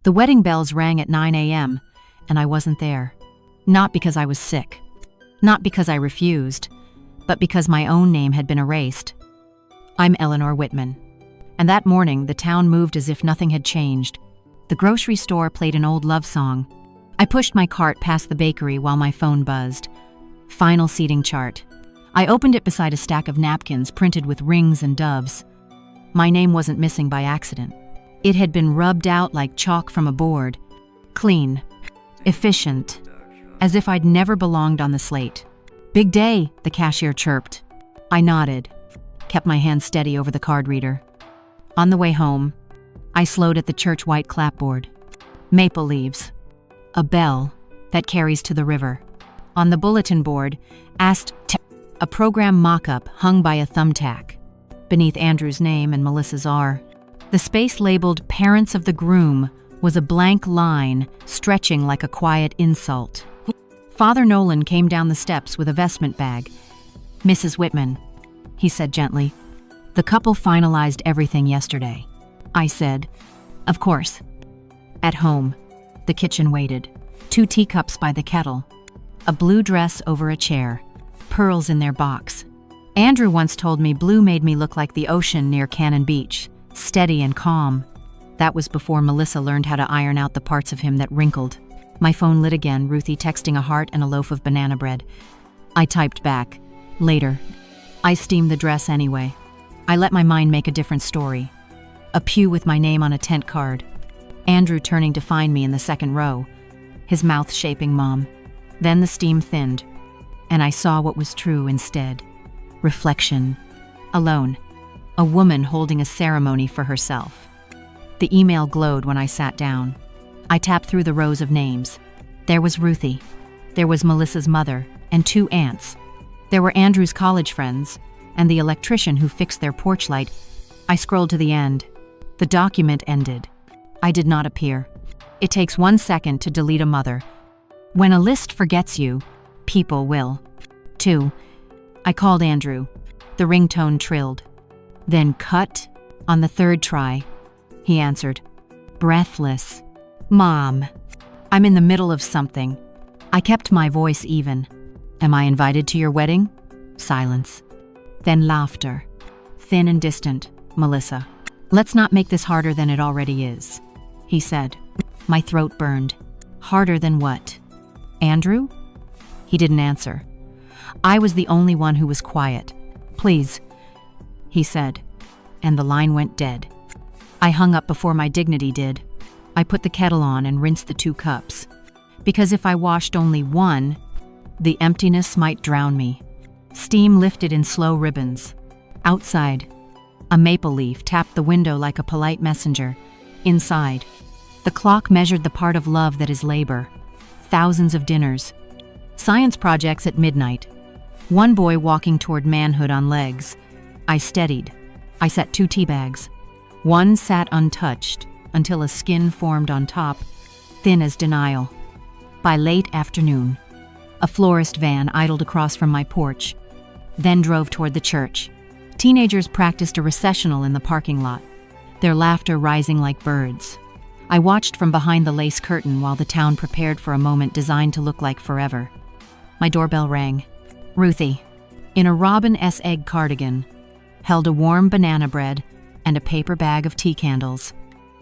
The wedding bells rang at 9 a.m., and I wasn't there. Not because I was sick. Not because I refused, but because my own name had been erased. I'm Eleanor Whitman. And that morning, the town moved as if nothing had changed. The grocery store played an old love song. I pushed my cart past the bakery while my phone buzzed. Final seating chart. I opened it beside a stack of napkins printed with rings and doves. My name wasn't missing by accident. It had been rubbed out like chalk from a board. Clean. Efficient. As if I'd never belonged on the slate. "Big day," the cashier chirped. I nodded, kept my hand steady over the card reader. On the way home, I slowed at the church white clapboard. Maple leaves. A bell that carries to the river. On the bulletin board, a program mock-up hung by a thumbtack. Beneath Andrew's name and Melissa's R. The space labeled "Parents of the Groom" was a blank line stretching like a quiet insult. Father Nolan came down the steps with a vestment bag. "Mrs. Whitman," he said gently. "The couple finalized everything yesterday." I said, "Of course." At home, the kitchen waited. 2 teacups by the kettle. A blue dress over a chair. Pearls in their box. Andrew once told me blue made me look like the ocean near Cannon Beach, steady and calm. That was before Melissa learned how to iron out the parts of him that wrinkled. My phone lit again, Ruthie texting a heart and a loaf of banana bread. I typed back, "Later." I steamed the dress anyway. I let my mind make a different story. A pew with my name on a tent card. Andrew turning to find me in the second row, his mouth shaping Mom. Then the steam thinned, and I saw what was true instead. Reflection. Alone. A woman holding a ceremony for herself. The email glowed when I sat down. I tapped through the rows of names. There was Ruthie. There was Melissa's mother and 2 aunts. There were Andrew's college friends and the electrician who fixed their porch light. I scrolled to the end. The document ended. I did not appear. It takes 1 second to delete a mother. When a list forgets you, people will. 2. I called Andrew. The ringtone trilled. Then cut on the 3rd try. He answered, breathless. "Mom, I'm in the middle of something." I kept my voice even. "Am I invited to your wedding?" Silence. Then laughter. Thin and distant. "Melissa, let's not make this harder than it already is," he said. My throat burned. Harder than what? Andrew? He didn't answer. I was the only one who was quiet. "Please," he said, and the line went dead. I hung up before my dignity did. I put the kettle on and rinsed the 2 cups. Because if I washed only one, the emptiness might drown me. Steam lifted in slow ribbons. Outside, a maple leaf tapped the window like a polite messenger. Inside, the clock measured the part of love that is labor. Thousands of dinners. Science projects at midnight. One boy walking toward manhood on legs. I steadied. I set 2 tea bags. One sat untouched until a skin formed on top, thin as denial. By late afternoon, a florist van idled across from my porch, then drove toward the church. Teenagers practiced a recessional in the parking lot, their laughter rising like birds. I watched from behind the lace curtain while the town prepared for a moment designed to look like forever. My doorbell rang. Ruthie, in a Robin S. Egg cardigan, held a warm banana bread and a paper bag of tea candles.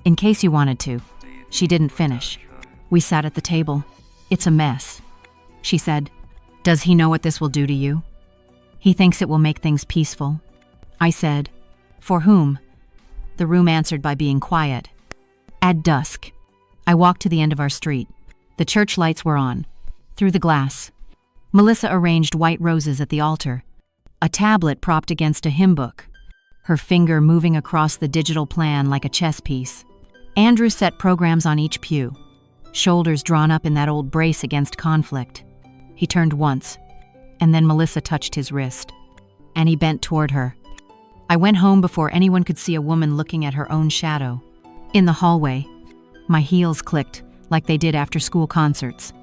"In case you wanted to." She didn't finish. We sat at the table. "It's a mess," she said. "Does he know what this will do to you?" "He thinks it will make things peaceful." I said, "For whom?" The room answered by being quiet. At dusk, I walked to the end of our street. The church lights were on. Through the glass, Melissa arranged white roses at the altar, a tablet propped against a hymn book, her finger moving across the digital plan like a chess piece. Andrew set programs on each pew, shoulders drawn up in that old brace against conflict. He turned once, and then Melissa touched his wrist, and he bent toward her. I went home before anyone could see a woman looking at her own shadow. In the hallway, my heels clicked like they did after school concerts.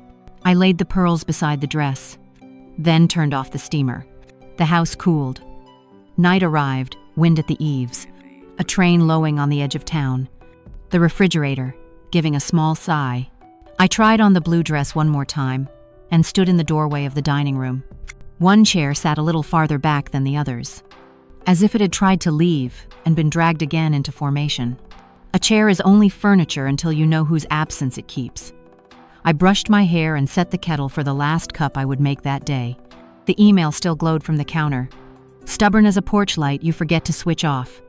I laid the pearls beside the dress, then turned off the steamer. The house cooled. Night arrived, wind at the eaves, a train lowing on the edge of town. The refrigerator, giving a small sigh. I tried on the blue dress one more time and stood in the doorway of the dining room. One chair sat a little farther back than the others, as if it had tried to leave and been dragged again into formation. A chair is only furniture until you know whose absence it keeps. I brushed my hair and set the kettle for the last cup I would make that day. The email still glowed from the counter. Stubborn as a porch light, you forget to switch off.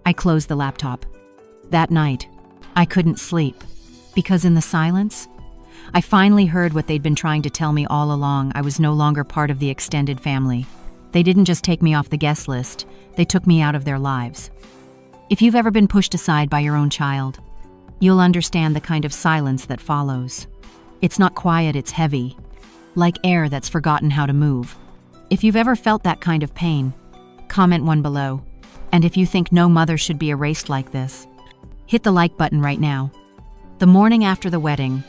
I closed the laptop. That night, I couldn't sleep, because in the silence, I finally heard what they'd been trying to tell me all along. I was no longer part of the extended family. They didn't just take me off the guest list, they took me out of their lives. If you've ever been pushed aside by your own child, you'll understand the kind of silence that follows. It's not quiet, it's heavy, like air that's forgotten how to move. If you've ever felt that kind of pain, comment one below. And if you think no mother should be erased like this, hit the like button right now. The morning after the wedding,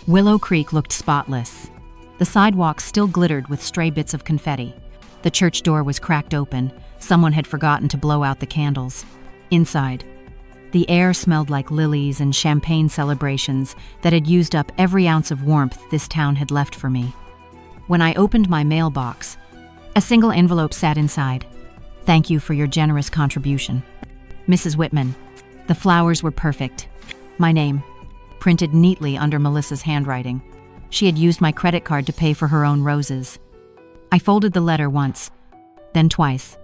Willow Creek looked spotless. The sidewalks still glittered with stray bits of confetti. The church door was cracked open. Someone had forgotten to blow out the candles. Inside, the air smelled like lilies and champagne celebrations that had used up every ounce of warmth this town had left for me. When I opened my mailbox, a single envelope sat inside. Thank you for your generous contribution. Mrs. Whitman. The flowers were perfect. My name, printed neatly under Melissa's handwriting. She had used my credit card to pay for her own roses. I folded the letter once, then twice,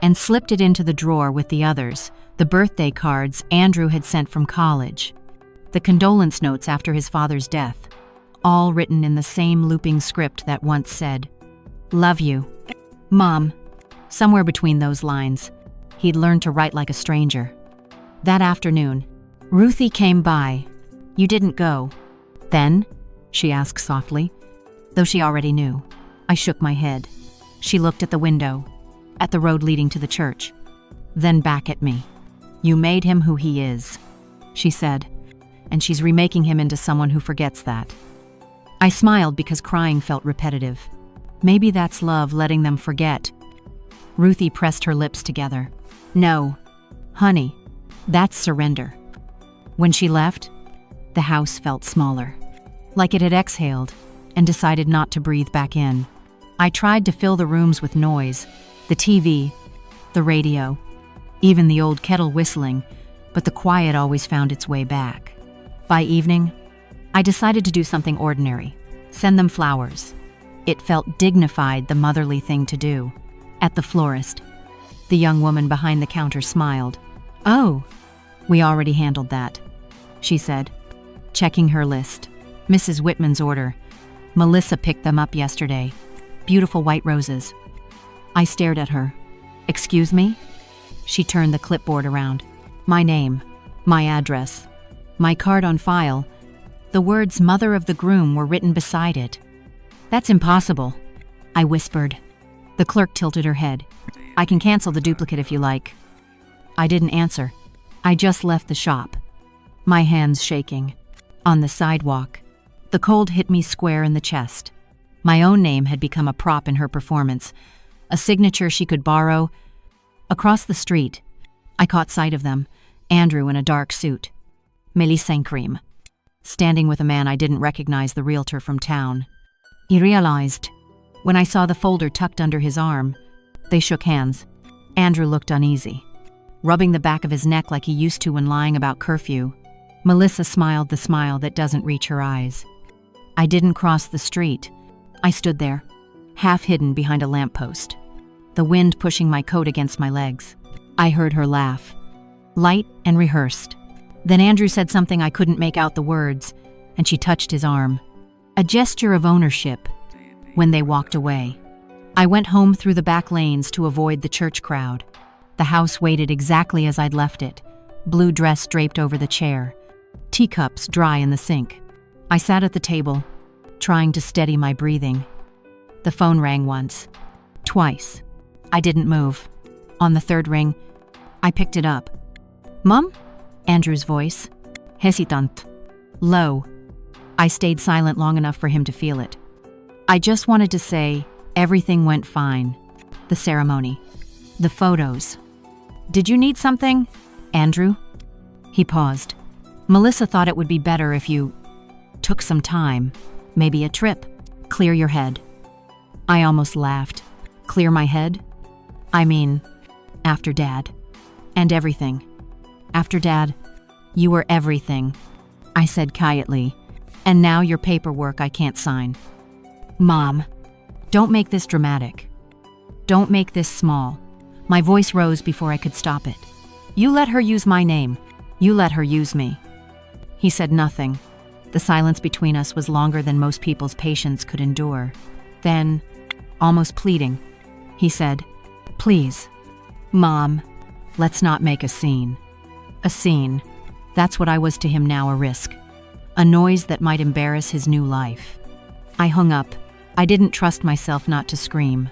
and slipped it into the drawer with the others, the birthday cards Andrew had sent from college, the condolence notes after his father's death, all written in the same looping script that once said, "Love you, Mom." Somewhere between those lines, he'd learned to write like a stranger. That afternoon, Ruthie came by. "You didn't go." "Then?" she asked softly, though she already knew. I shook my head. She looked at the window, at the road leading to the church, then back at me. "You made him who he is," she said, "and she's remaking him into someone who forgets that." I smiled because crying felt repetitive. Maybe that's love, letting them forget. Ruthie pressed her lips together. "No, honey, that's surrender." When she left, the house felt smaller, like it had exhaled and decided not to breathe back in. I tried to fill the rooms with noise, the TV, the radio, even the old kettle whistling, but the quiet always found its way back. By evening, I decided to do something ordinary, send them flowers. It felt dignified, the motherly thing to do. At the florist, the young woman behind the counter smiled. "Oh, we already handled that," she said, checking her list. "Mrs. Whitman's order. Melissa picked them up yesterday. Beautiful white roses." I stared at her. "Excuse me?" She turned the clipboard around. My name, my address, my card on file. The words "Mother of the Groom" were written beside it. "That's impossible," I whispered. The clerk tilted her head. "I can cancel the duplicate if you like." I didn't answer. I just left the shop, my hands shaking. On the sidewalk, the cold hit me square in the chest. My own name had become a prop in her performance, a signature she could borrow. Across the street, I caught sight of them, Andrew in a dark suit, Melissa in cream, standing with a man I didn't recognize, the realtor from town. He realized when I saw the folder tucked under his arm. They shook hands. Andrew looked uneasy, rubbing the back of his neck like he used to when lying about curfew. Melissa smiled the smile that doesn't reach her eyes. I didn't cross the street. I stood there, half hidden behind a lamppost, the wind pushing my coat against my legs. I heard her laugh, light and rehearsed. Then Andrew said something I couldn't make out the words, and she touched his arm. A gesture of ownership. When they walked away, I went home through the back lanes to avoid the church crowd. The house waited exactly as I'd left it, blue dress draped over the chair, teacups dry in the sink. I sat at the table, trying to steady my breathing. The phone rang once, twice. I didn't move. On the third ring, I picked it up. "Mom?" Andrew's voice, hesitant, low. I stayed silent long enough for him to feel it. I just wanted to say everything went fine. The ceremony, the photos. "Did you need something, Andrew?" He paused. Melissa thought it would be better if you took some time, maybe a trip, clear your head. I almost laughed. Clear my head? I mean, after Dad. And everything. After Dad, you were everything, I said quietly. And now your paperwork I can't sign. Mom, don't make this dramatic. Don't make this small. My voice rose before I could stop it. You let her use my name. You let her use me. He said nothing. The silence between us was longer than most people's patience could endure. Then, almost pleading, he said, Please, Mom, let's not make a scene. A scene. That's what I was to him now, a risk. A noise that might embarrass his new life. I hung up. I didn't trust myself not to scream.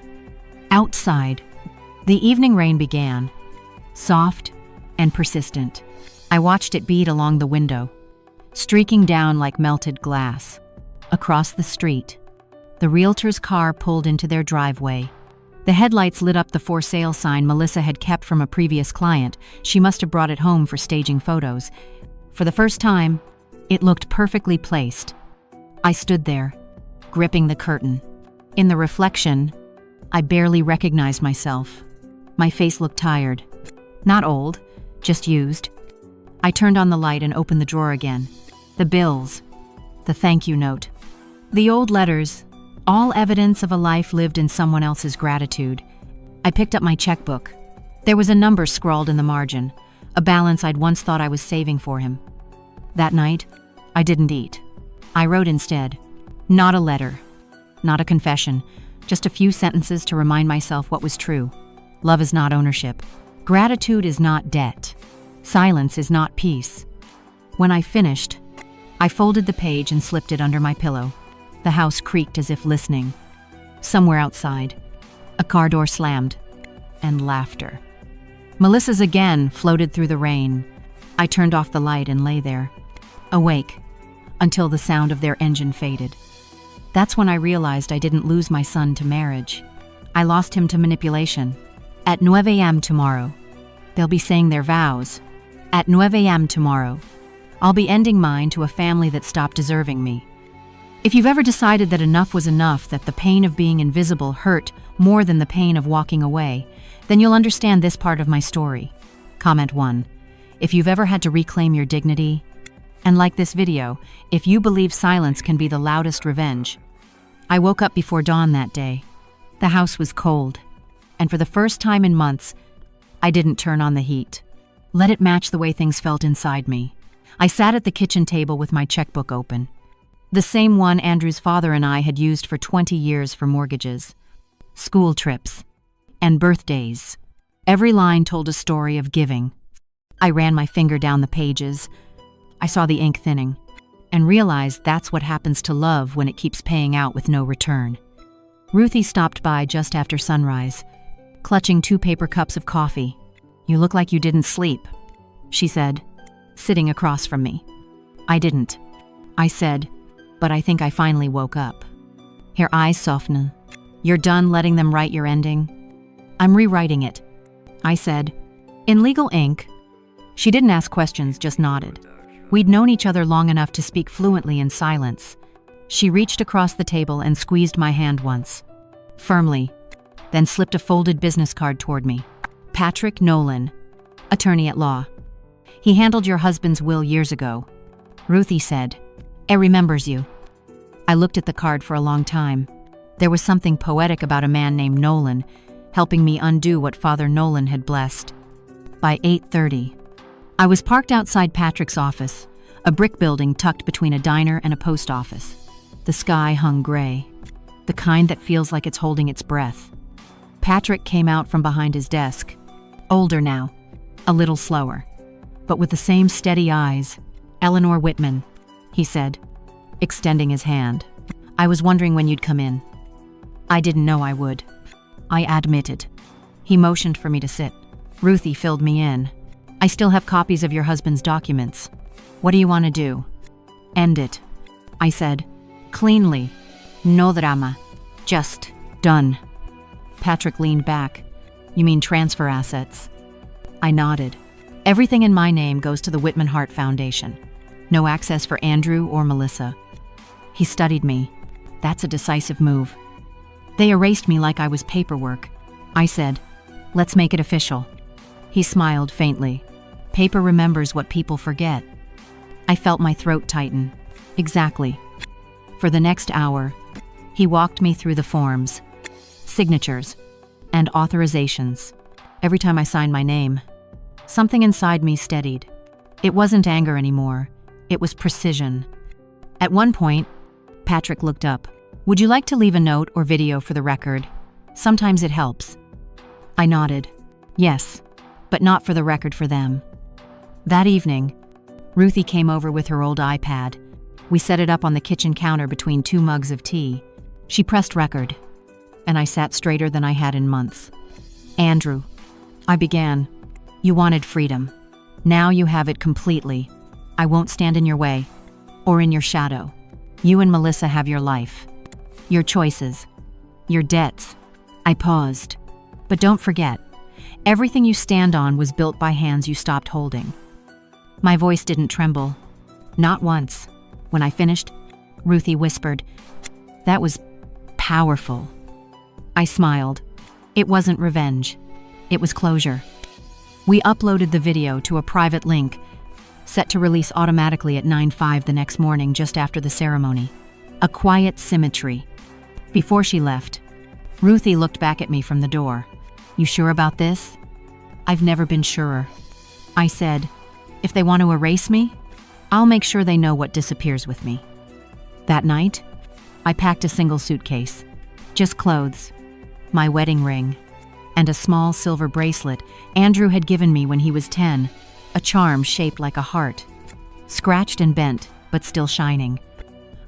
Outside, the evening rain began, soft and persistent. I watched it beat along the window, streaking down like melted glass. Across the street, the realtor's car pulled into their driveway. The headlights lit up the for sale sign Melissa had kept from a previous client. She must have brought it home for staging photos. For the first time, it looked perfectly placed. I stood there, gripping the curtain. In the reflection, I barely recognized myself. My face looked tired. Not old, just used. I turned on the light and opened the drawer again. The bills, the thank you note, the old letters, all evidence of a life lived in someone else's gratitude. I picked up my checkbook. There was a number scrawled in the margin, a balance I'd once thought I was saving for him. That night, I didn't eat. I wrote instead. Not a letter, not a confession, just a few sentences to remind myself what was true. Love is not ownership. Gratitude is not debt. Silence is not peace. When I finished, I folded the page and slipped it under my pillow. The house creaked as if listening. Somewhere outside, a car door slammed, and laughter. Melissa's again floated through the rain. I turned off the light and lay there, awake, until the sound of their engine faded. That's when I realized I didn't lose my son to marriage. I lost him to manipulation. At 9 a.m. tomorrow, they'll be saying their vows. At 9 a.m. tomorrow, I'll be ending mine to a family that stopped deserving me. If you've ever decided that enough was enough, that the pain of being invisible hurt more than the pain of walking away, then you'll understand this part of my story. Comment 1. If you've ever had to reclaim your dignity, and like this video, if you believe silence can be the loudest revenge. I woke up before dawn that day. The house was cold, and for the first time in months, I didn't turn on the heat. Let it match the way things felt inside me. I sat at the kitchen table with my checkbook open. The same one Andrew's father and I had used for 20 years for mortgages, school trips, and birthdays. Every line told a story of giving. I ran my finger down the pages. I saw the ink thinning, and realized that's what happens to love when it keeps paying out with no return. Ruthie stopped by just after sunrise, clutching 2 paper cups of coffee. You look like you didn't sleep, she said, sitting across from me. I didn't, I said, but I think I finally woke up. Her eyes softened. You're done letting them write your ending? I'm rewriting it, I said. In legal ink. She didn't ask questions, just nodded. We'd known each other long enough to speak fluently in silence. She reached across the table and squeezed my hand once, firmly, then slipped a folded business card toward me. Patrick Nolan, attorney at law. He handled your husband's will years ago. Ruthie said, "It remembers you." I looked at the card for a long time. There was something poetic about a man named Nolan, helping me undo what Father Nolan had blessed. By 8:30, I was parked outside Patrick's office, a brick building tucked between a diner and a post office. The sky hung gray, the kind that feels like it's holding its breath. Patrick came out from behind his desk, older now, a little slower, but with the same steady eyes. "Eleanor Whitman," he said, extending his hand. "I was wondering when you'd come in." "I didn't know I would," I admitted. He motioned for me to sit. Ruthie filled me in. "I still have copies of your husband's documents. What do you want to do?" "End it," I said, cleanly. "No drama. Just done." Patrick leaned back. "You mean transfer assets?" I nodded. "Everything in my name goes to the Whitman Heart Foundation. No access for Andrew or Melissa. He studied me. That's a decisive move. They erased me like I was paperwork. I said, "Let's make it official." He smiled faintly. Paper remembers what people forget. I felt my throat tighten. Exactly. For the next hour, he walked me through the forms, signatures, and authorizations. Every time I signed my name, something inside me steadied. It wasn't anger anymore. It was precision. At one point, Patrick looked up. "Would you like to leave a note or video for the record? Sometimes it helps." I nodded. Yes, but not for the record for them. That evening, Ruthie came over with her old iPad. We set it up on the kitchen counter between 2 mugs of tea. She pressed record, and I sat straighter than I had in months. "Andrew," I began, "you wanted freedom. Now you have it completely. I won't stand in your way, or in your shadow. You and Melissa have your life, your choices, your debts." I paused. "But don't forget, everything you stand on was built by hands you stopped holding." My voice didn't tremble. Not once. When I finished, Ruthie whispered, "That was powerful." I smiled. It wasn't revenge. It was closure. We uploaded the video to a private link, set to release automatically at 9:05 the next morning just after the ceremony. A quiet symmetry. Before she left, Ruthie looked back at me from the door. "You sure about this?" "I've never been surer." I said, "If they want to erase me, I'll make sure they know what disappears with me." That night, I packed a single suitcase. Just clothes, my wedding ring, and a small silver bracelet Andrew had given me when he was 10, a charm shaped like a heart, scratched and bent, but still shining.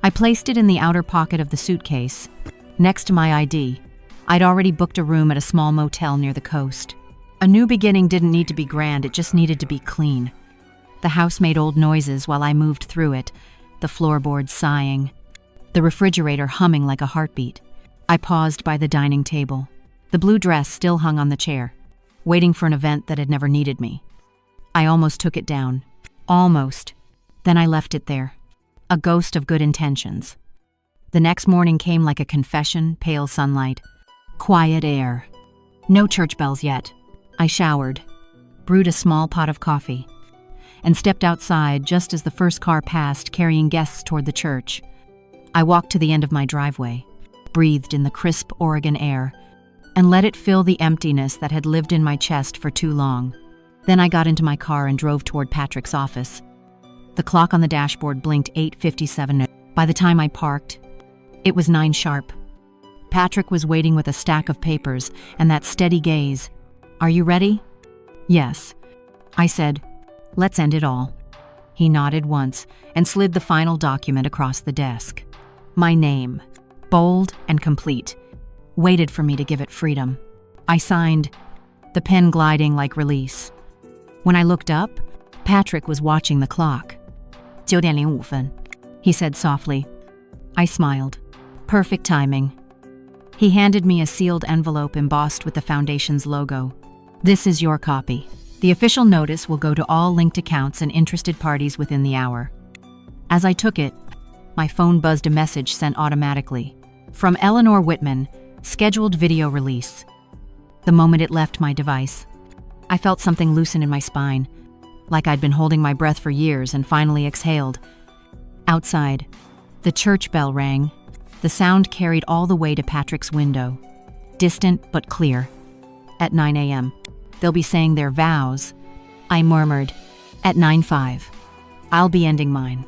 I placed it in the outer pocket of the suitcase, next to my ID. I'd already booked a room at a small motel near the coast. A new beginning didn't need to be grand, it just needed to be clean. The house made old noises while I moved through it, the floorboards sighing, the refrigerator humming like a heartbeat. I paused by the dining table. The blue dress still hung on the chair, waiting for an event that had never needed me. I almost took it down. Almost. Then I left it there. A ghost of good intentions. The next morning came like a confession, pale sunlight, quiet air. No church bells yet. I showered, brewed a small pot of coffee, and stepped outside just as the first car passed, carrying guests toward the church. I walked to the end of my driveway, breathed in the crisp Oregon air, and let it fill the emptiness that had lived in my chest for too long. Then I got into my car and drove toward Patrick's office. The clock on the dashboard blinked 8:57. By the time I parked, it was 9 sharp. Patrick was waiting with a stack of papers and that steady gaze. "Are you ready?" "Yes." I said, "Let's end it all." He nodded once and slid the final document across the desk. My name, bold and complete, waited for me to give it freedom. I signed, the pen gliding like release. When I looked up, Patrick was watching the clock. 9:05 分, he said softly. I smiled. Perfect timing. He handed me a sealed envelope embossed with the Foundation's logo. "This is your copy. The official notice will go to all linked accounts and interested parties within the hour." As I took it, my phone buzzed a message sent automatically. From Eleanor Whitman, scheduled video release. The moment it left my device, I felt something loosen in my spine, like I'd been holding my breath for years and finally exhaled. Outside, the church bell rang. The sound carried all the way to Patrick's window, distant but clear. At 9 a.m., they'll be saying their vows. I murmured, at 9:05, I'll be ending mine.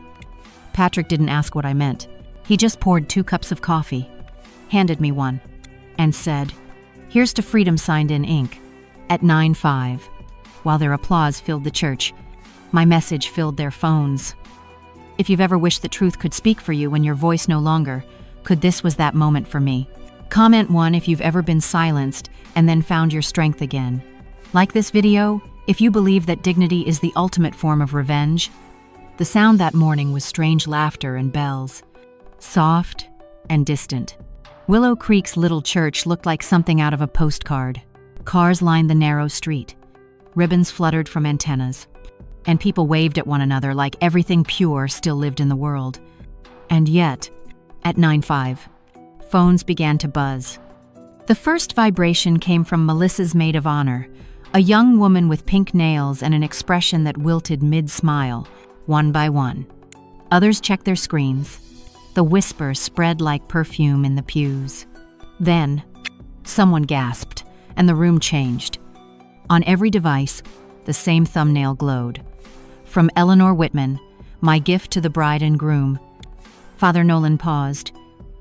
Patrick didn't ask what I meant. He just poured 2 cups of coffee, handed me one, and said, "Here's to freedom signed in ink." At 9:05, while their applause filled the church, my message filled their phones. If you've ever wished the truth could speak for you when your voice no longer could, this was that moment for me. Comment 1 if you've ever been silenced and then found your strength again. Like this video if you believe that dignity is the ultimate form of revenge. The sound that morning was strange laughter and bells, soft and distant. Willow Creek's little church looked like something out of a postcard. Cars lined the narrow street. Ribbons fluttered from antennas. and people waved at one another like everything pure still lived in the world. And yet, at 9:05, phones began to buzz. The first vibration came from Melissa's maid of honor, a young woman with pink nails and an expression that wilted mid-smile, one by one. Others checked their screens. The whisper spread like perfume in the pews. Then, someone gasped, and the room changed. On every device, the same thumbnail glowed. From Eleanor Whitman, my gift to the bride and groom. Father Nolan paused.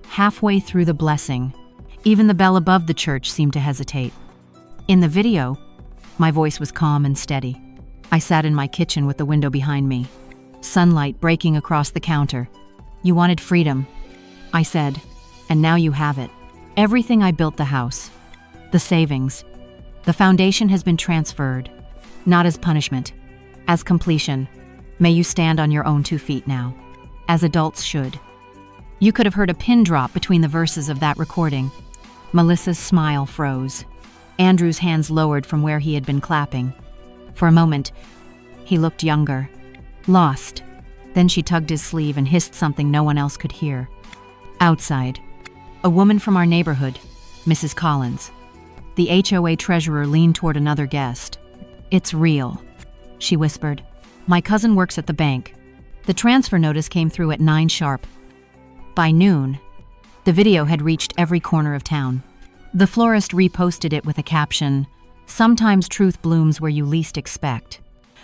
Halfway through the blessing, even the bell above the church seemed to hesitate. In the video, my voice was calm and steady. I sat in my kitchen with the window behind me, sunlight breaking across the counter. "You wanted freedom," I said, "and now you have it. Everything I built the house, the savings, the foundation has been transferred, not as punishment, as completion. May you stand on your own 2 feet now, as adults should." You could have heard a pin drop between the verses of that recording. Melissa's smile froze. Andrew's hands lowered from where he had been clapping. For a moment, he looked younger, lost. Then she tugged his sleeve and hissed something no one else could hear. Outside, a woman from our neighborhood, Mrs. Collins. The HOA treasurer leaned toward another guest. "It's real," she whispered. "My cousin works at the bank. The transfer notice came through at 9 sharp. By noon, the video had reached every corner of town. The florist reposted it with a caption, "Sometimes truth blooms where you least expect."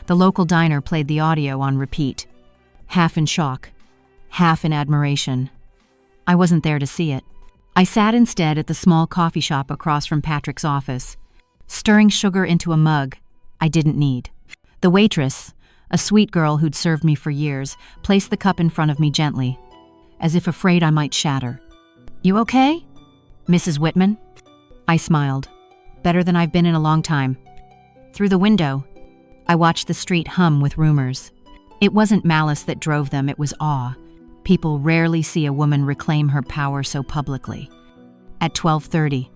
The local diner played the audio on repeat, half in shock, half in admiration. I wasn't there to see it. I sat instead at the small coffee shop across from Patrick's office, stirring sugar into a mug I didn't need. The waitress, a sweet girl who'd served me for years, placed the cup in front of me gently, as if afraid I might shatter. "You okay, Mrs. Whitman?" I smiled. "Better than I've been in a long time." Through the window, I watched the street hum with rumors. It wasn't malice that drove them, it was awe. People rarely see a woman reclaim her power so publicly. At 12:30,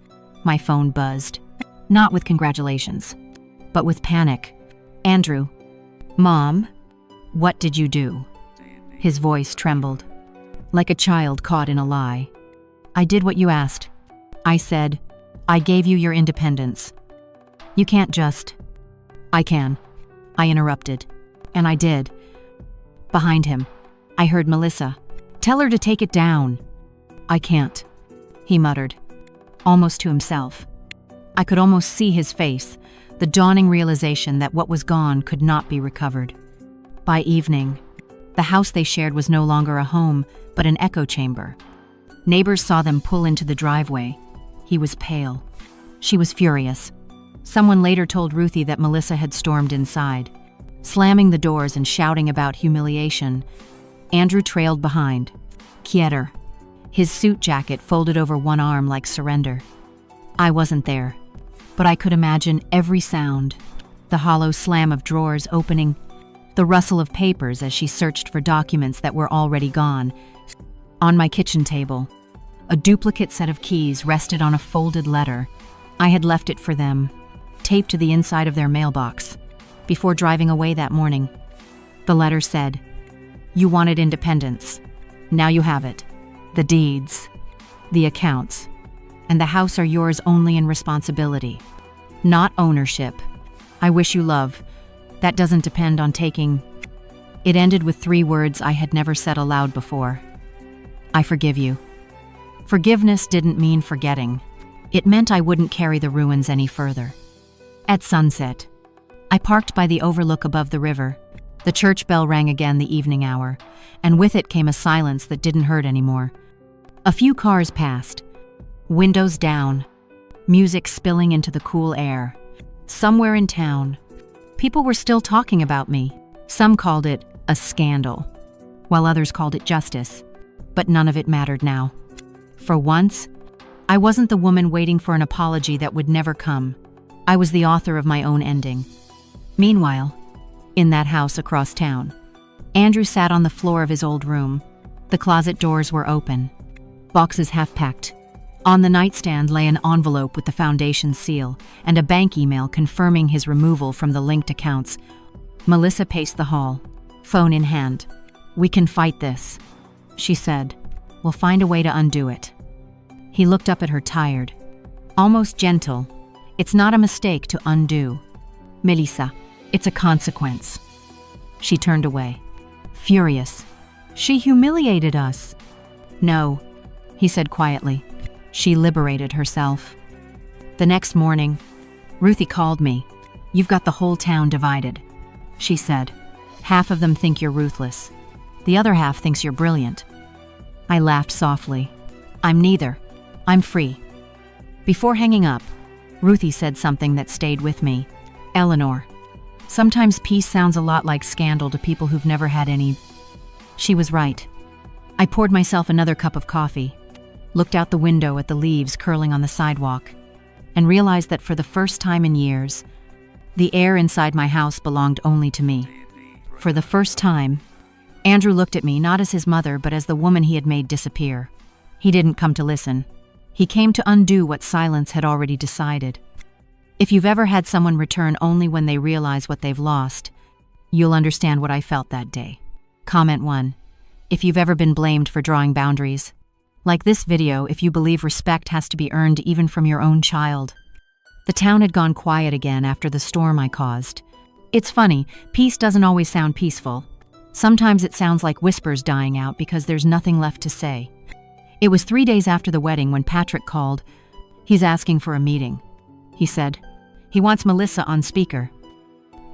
my phone buzzed, not with congratulations, but with panic. "Andrew, Mom, what did you do?" His voice trembled, like a child caught in a lie. "I did what you asked," I said. "I gave you your independence. You can't just—" "I can," I interrupted, and I did. Behind him, I heard Melissa. "Tell her to take it down." "I can't," he muttered, almost to himself. I could almost see his face, the dawning realization that what was gone could not be recovered. By evening, the house they shared was no longer a home, but an echo chamber. Neighbors saw them pull into the driveway. He was pale. She was furious. Someone later told Ruthie that Melissa had stormed inside, slamming the doors and shouting about humiliation. Andrew trailed behind, quieter, his suit jacket folded over one arm like surrender. I wasn't there, but I could imagine every sound, the hollow slam of drawers opening, the rustle of papers as she searched for documents that were already gone. On my kitchen table, a duplicate set of keys rested on a folded letter. I had left it for them, taped to the inside of their mailbox, before driving away that morning. The letter said, "You wanted independence. Now you have it. The deeds, the accounts, and the house are yours only in responsibility, not ownership. I wish you love. That doesn't depend on taking—" It ended with 3 words I had never said aloud before. "I forgive you." Forgiveness didn't mean forgetting. It meant I wouldn't carry the ruins any further. At sunset, I parked by the overlook above the river. The church bell rang again the evening hour, and with it came a silence that didn't hurt anymore. A few cars passed, windows down, music spilling into the cool air. Somewhere in town, people were still talking about me. Some called it a scandal, while others called it justice. But none of it mattered now. For once, I wasn't the woman waiting for an apology that would never come. I was the author of my own ending. Meanwhile, in that house across town, Andrew sat on the floor of his old room. The closet doors were open, boxes half-packed. On the nightstand lay an envelope with the foundation seal and a bank email confirming his removal from the linked accounts. Melissa paced the hall, phone in hand. "We can fight this," she said. "We'll find a way to undo it." He looked up at her, tired, almost gentle. "It's not a mistake to undo, Melissa. It's a consequence." She turned away, furious. "She humiliated us." "No," he said quietly. "She liberated herself." The next morning, Ruthie called me. "You've got the whole town divided," she said. "Half of them think you're ruthless. The other half thinks you're brilliant." I laughed softly. "I'm neither. I'm free." Before hanging up, Ruthie said something that stayed with me. "Eleanor, sometimes peace sounds a lot like scandal to people who've never had any." She was right. I poured myself another cup of coffee, looked out the window at the leaves curling on the sidewalk, and realized that for the first time in years, the air inside my house belonged only to me. For the first time, Andrew looked at me not as his mother but as the woman he had made disappear. He didn't come to listen. He came to undo what silence had already decided. If you've ever had someone return only when they realize what they've lost, you'll understand what I felt that day. Comment 1. If you've ever been blamed for drawing boundaries. Like this video, if you believe respect has to be earned even from your own child. The town had gone quiet again after the storm I caused. It's funny, peace doesn't always sound peaceful. Sometimes it sounds like whispers dying out because there's nothing left to say. It was 3 days after the wedding when Patrick called. "He's asking for a meeting," he said. "He wants Melissa on speaker."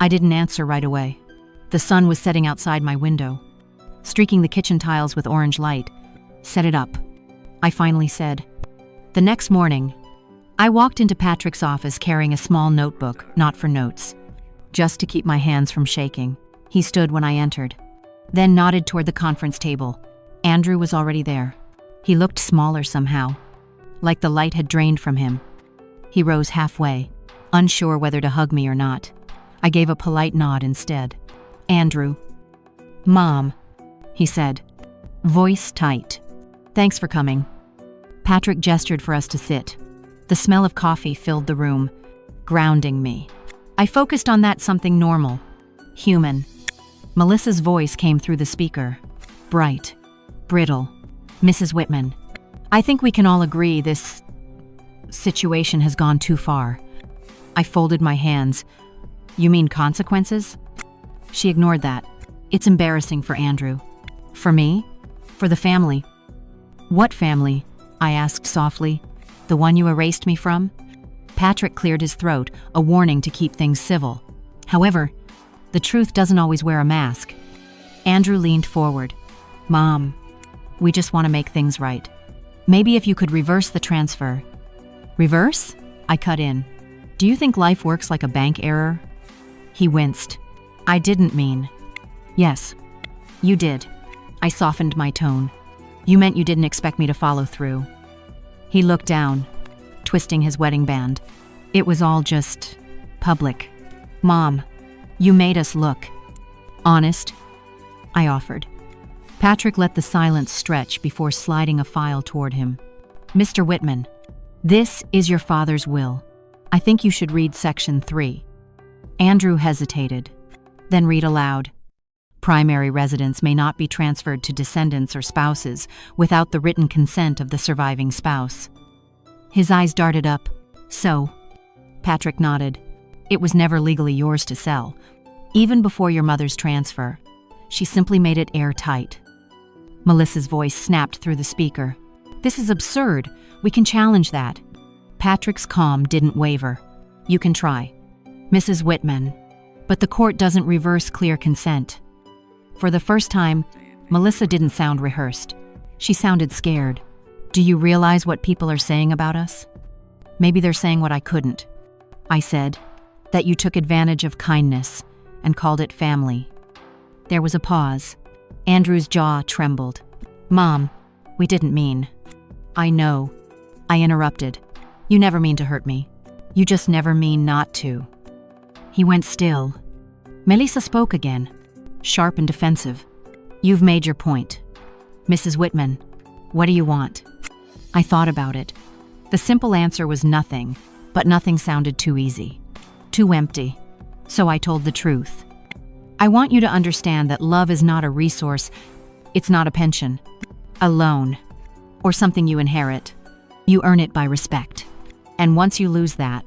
I didn't answer right away. The sun was setting outside my window, streaking the kitchen tiles with orange light. "Set it up," I finally said. The next morning, I walked into Patrick's office carrying a small notebook, not for notes, just to keep my hands from shaking. He stood when I entered, then nodded toward the conference table. Andrew was already there. He looked smaller somehow, like the light had drained from him. He rose halfway, unsure whether to hug me or not. I gave a polite nod instead. "Andrew." "Mom," he said, voice tight. "Thanks for coming." Patrick gestured for us to sit. The smell of coffee filled the room, grounding me. I focused on that something normal, human. Melissa's voice came through the speaker, bright, brittle. "Mrs. Whitman, I think we can all agree this situation has gone too far." I folded my hands. "You mean consequences?" She ignored that. "It's embarrassing for Andrew." "For me? For the family?" "What family?" I asked softly. "The one you erased me from?" Patrick cleared his throat, a warning to keep things civil. However, the truth doesn't always wear a mask. Andrew leaned forward. "Mom, we just want to make things right. Maybe if you could reverse the transfer." "Reverse?" I cut in. "Do you think life works like a bank error?" He winced. "I didn't mean." "Yes, you did." I softened my tone. "You meant you didn't expect me to follow through." He looked down, twisting his wedding band. "It was all just public. Mom, you made us look honest," I offered. Patrick let the silence stretch before sliding a file toward him. "Mr. Whitman, this is your father's will. I think you should read section 3. Andrew hesitated, then read aloud. "Primary residence may not be transferred to descendants or spouses without the written consent of the surviving spouse." His eyes darted up. "So?" Patrick nodded. "It was never legally yours to sell, even before your mother's transfer. She simply made it airtight." Melissa's voice snapped through the speaker. "This is absurd. We can challenge that." Patrick's calm didn't waver. "You can try, Mrs. Whitman, but the court doesn't reverse clear consent." For the first time, Melissa didn't sound rehearsed. She sounded scared. "Do you realize what people are saying about us?" "Maybe they're saying what I couldn't," I said, "that you took advantage of kindness and called it family." There was a pause. Andrew's jaw trembled. "Mom, we didn't mean." "I know," I interrupted. "You never mean to hurt me. You just never mean not to." He went still. Melissa spoke again, sharp and defensive. "You've made your point. Mrs. Whitman, what do you want?" I thought about it. The simple answer was nothing, but nothing sounded too easy, too empty. So I told the truth. I want you to understand that love is not a resource, it's not a pension, a loan, or something you inherit. You earn it by respect. And once you lose that,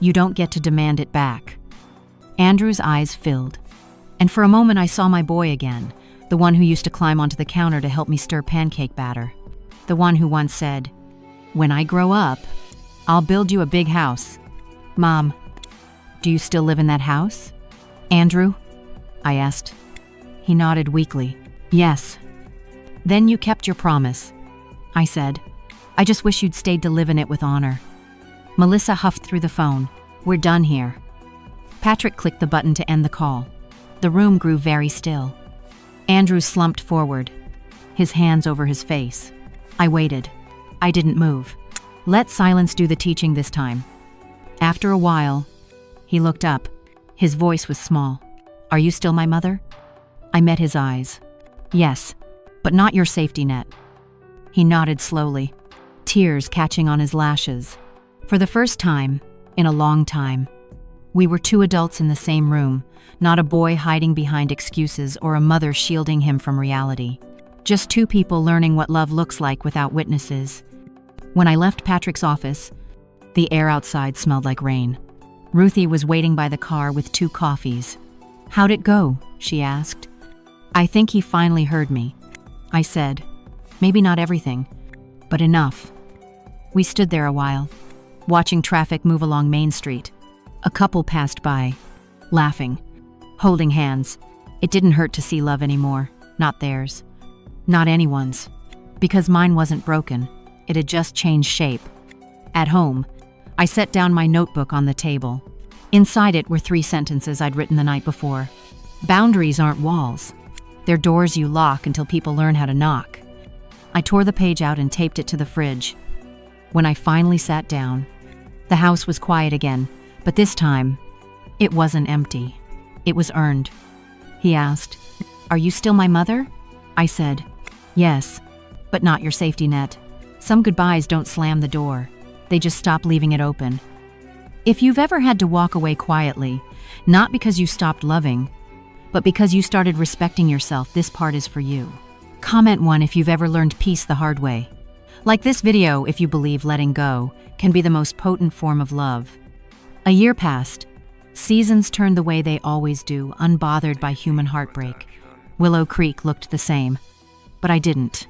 you don't get to demand it back. Andrew's eyes filled, and for a moment I saw my boy again, the one who used to climb onto the counter to help me stir pancake batter. The one who once said, "When I grow up, I'll build you a big house." Mom, do you still live in that house? Andrew? I asked. He nodded weakly. Yes. Then you kept your promise, I said. I just wish you'd stayed to live in it with honor. Melissa huffed through the phone. We're done here. Patrick clicked the button to end the call. The room grew very still. Andrew slumped forward, his hands over his face. I waited. I didn't move. Let silence do the teaching this time. After a while, he looked up. His voice was small. Are you still my mother? I met his eyes. Yes, but not your safety net. He nodded slowly, tears catching on his lashes. For the first time, in a long time, we were two adults in the same room, not a boy hiding behind excuses or a mother shielding him from reality. Just two people learning what love looks like without witnesses. When I left Patrick's office, the air outside smelled like rain. Ruthie was waiting by the car with 2 coffees. How'd it go? She asked. I think he finally heard me, I said. Maybe not everything, but enough. We stood there a while, watching traffic move along Main Street. A couple passed by, laughing, holding hands. It didn't hurt to see love anymore, not theirs, not anyone's, because mine wasn't broken. It had just changed shape. At home, I set down my notebook on the table. Inside it were 3 sentences I'd written the night before. Boundaries aren't walls. They're doors you lock until people learn how to knock. I tore the page out and taped it to the fridge. When I finally sat down, the house was quiet again, but this time, it wasn't empty. It was earned. He asked, Are you still my mother? I said, Yes, but not your safety net. Some goodbyes don't slam the door. They just stop leaving it open. If you've ever had to walk away quietly, not because you stopped loving, but because you started respecting yourself, this part is for you. Comment 1 if you've ever learned peace the hard way. Like this video if you believe letting go can be the most potent form of love. A year passed. Seasons turned the way they always do, unbothered by human heartbreak. Willow Creek looked the same, but I didn't.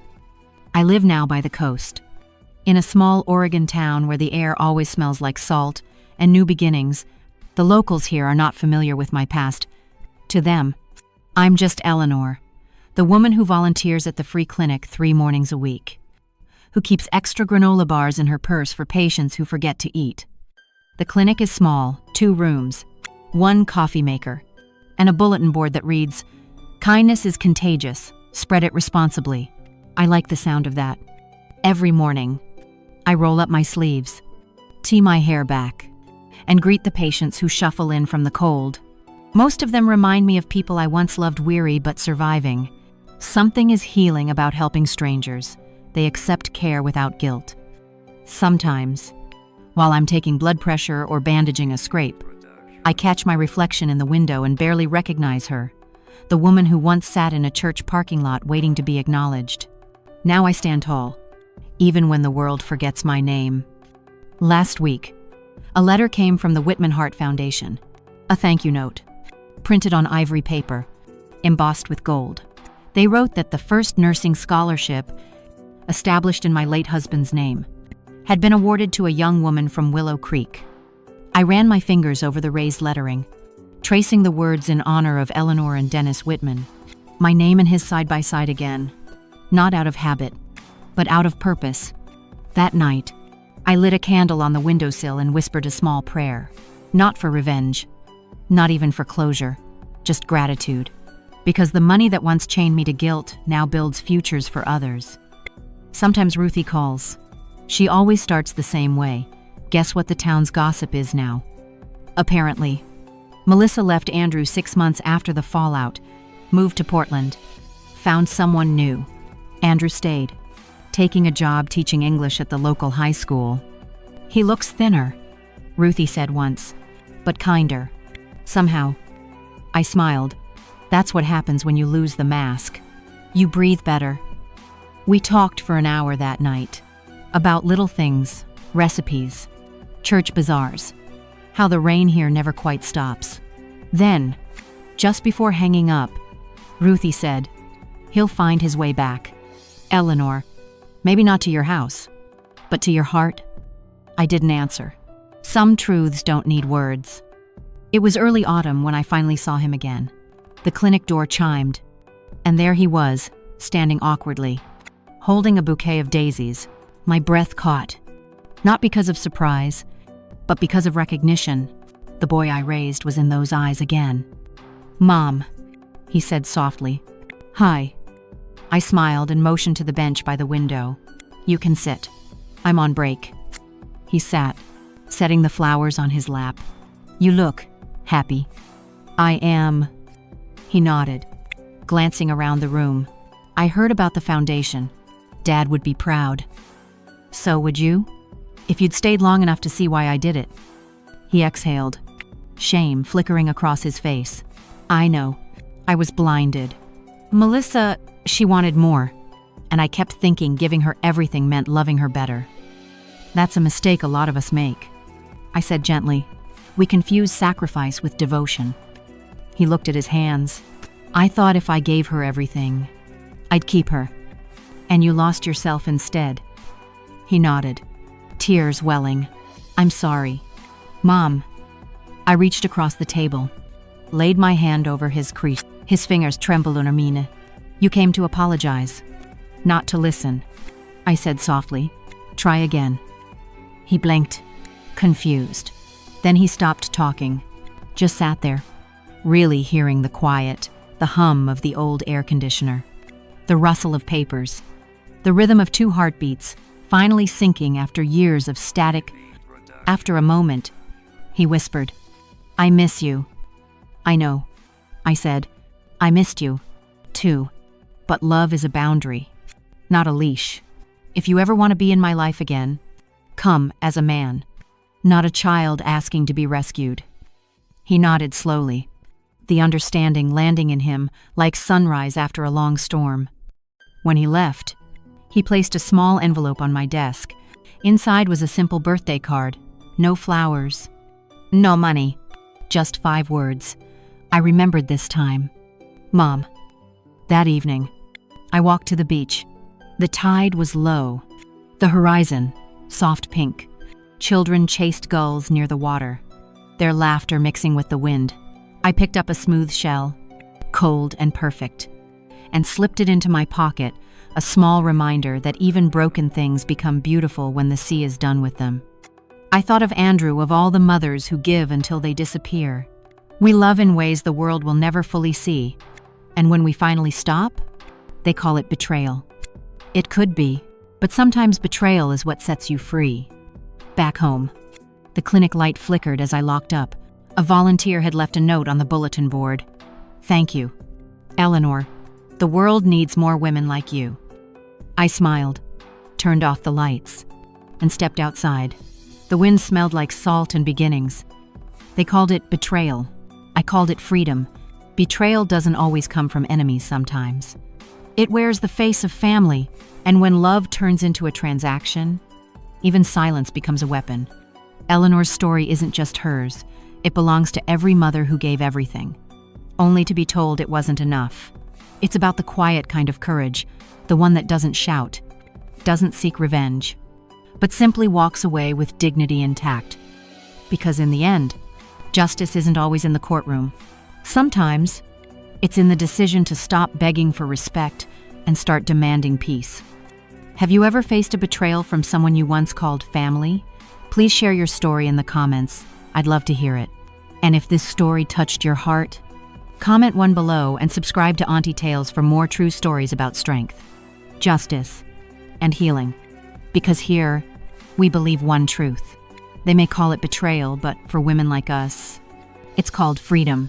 I live now by the coast, in a small Oregon town where the air always smells like salt and new beginnings. The locals here are not familiar with my past. To them, I'm just Eleanor, the woman who volunteers at the free clinic 3 mornings a week, who keeps extra granola bars in her purse for patients who forget to eat. The clinic is small, 2 rooms, 1 coffee maker, and a bulletin board that reads, Kindness is contagious, spread it responsibly. I like the sound of that. Every morning, I roll up my sleeves, tee my hair back, and greet the patients who shuffle in from the cold. Most of them remind me of people I once loved, weary but surviving. Something is healing about helping strangers. They accept care without guilt. Sometimes, while I'm taking blood pressure or bandaging a scrape, I catch my reflection in the window and barely recognize her, the woman who once sat in a church parking lot waiting to be acknowledged. Now I stand tall, even when the world forgets my name. Last week, a letter came from the Whitman Heart Foundation, a thank you note, printed on ivory paper, embossed with gold. They wrote that the first nursing scholarship, established in my late husband's name, had been awarded to a young woman from Willow Creek. I ran my fingers over the raised lettering, tracing the words in honor of Eleanor and Dennis Whitman. My name and his side by side again, not out of habit, but out of purpose. That night, I lit a candle on the windowsill and whispered a small prayer. Not for revenge, not even for closure, just gratitude. Because the money that once chained me to guilt now builds futures for others. Sometimes Ruthie calls. She always starts the same way. Guess what the town's gossip is now? Apparently, Melissa left Andrew 6 months after the fallout, moved to Portland, found someone new. Andrew stayed, taking a job teaching English at the local high school. He looks thinner, Ruthie said once, but kinder. Somehow, I smiled. That's what happens when you lose the mask. You breathe better. We talked for an hour that night. About little things, recipes, church bazaars, how the rain here never quite stops. Then, just before hanging up, Ruthie said, "He'll find his way back. Eleanor, maybe not to your house, but to your heart." I didn't answer. Some truths don't need words. It was early autumn when I finally saw him again. The clinic door chimed, and there he was, standing awkwardly, holding a bouquet of daisies. My breath caught, not because of surprise, but because of recognition. The boy I raised was in those eyes again. "Mom," he said softly. "Hi." I smiled and motioned to the bench by the window. "You can sit. I'm on break." He sat, setting the flowers on his lap. "You look happy." "I am." He nodded, glancing around the room. "I heard about the foundation. Dad would be proud. So would you? If you'd stayed long enough to see why I did it." He exhaled, shame flickering across his face. "I know. I was blinded. Melissa, she wanted more, and I kept thinking giving her everything meant loving her better. That's a mistake a lot of us make," I said gently. "We confuse sacrifice with devotion." He looked at his hands. "I thought if I gave her everything, I'd keep her. And you lost yourself instead." He nodded, tears welling. "I'm sorry. Mom." I reached across the table, laid my hand over his crease. His fingers trembled on her mine. "You came to apologize, not to listen," I said softly. "Try again." He blinked, confused. Then he stopped talking, just sat there, really hearing the quiet, the hum of the old air conditioner, the rustle of papers, the rhythm of 2 heartbeats, finally sinking after years of static. After a moment, he whispered, "I miss you." "I know," I said. "I missed you, too. But love is a boundary, not a leash. If you ever want to be in my life again, come as a man, not a child asking to be rescued." He nodded slowly, the understanding landing in him like sunrise after a long storm. When he left, he placed a small envelope on my desk. Inside was a simple birthday card. No flowers, no money, just 5 words. I remembered this time. Mom. That evening, I walked to the beach. The tide was low. The horizon, soft pink. Children chased gulls near the water, their laughter mixing with the wind. I picked up a smooth shell, cold and perfect, and slipped it into my pocket, a small reminder that even broken things become beautiful when the sea is done with them. I thought of Andrew, of all the mothers who give until they disappear. We love in ways the world will never fully see, and when we finally stop, they call it betrayal. It could be, but sometimes betrayal is what sets you free. Back home, the clinic light flickered as I locked up. A volunteer had left a note on the bulletin board. "Thank you, Eleanor. The world needs more women like you." I smiled, turned off the lights, and stepped outside. The wind smelled like salt and beginnings. They called it betrayal. I called it freedom. Betrayal doesn't always come from enemies sometimes. It wears the face of family, and when love turns into a transaction, even silence becomes a weapon. Eleanor's story isn't just hers. It belongs to every mother who gave everything, only to be told it wasn't enough. It's about the quiet kind of courage, the one that doesn't shout, doesn't seek revenge, but simply walks away with dignity intact. Because in the end, justice isn't always in the courtroom. Sometimes, it's in the decision to stop begging for respect and start demanding peace. Have you ever faced a betrayal from someone you once called family? Please share your story in the comments. I'd love to hear it. And if this story touched your heart, comment one below and subscribe to Auntie Tales for more true stories about strength, justice, and healing. Because here, we believe one truth. They may call it betrayal, but for women like us, it's called freedom.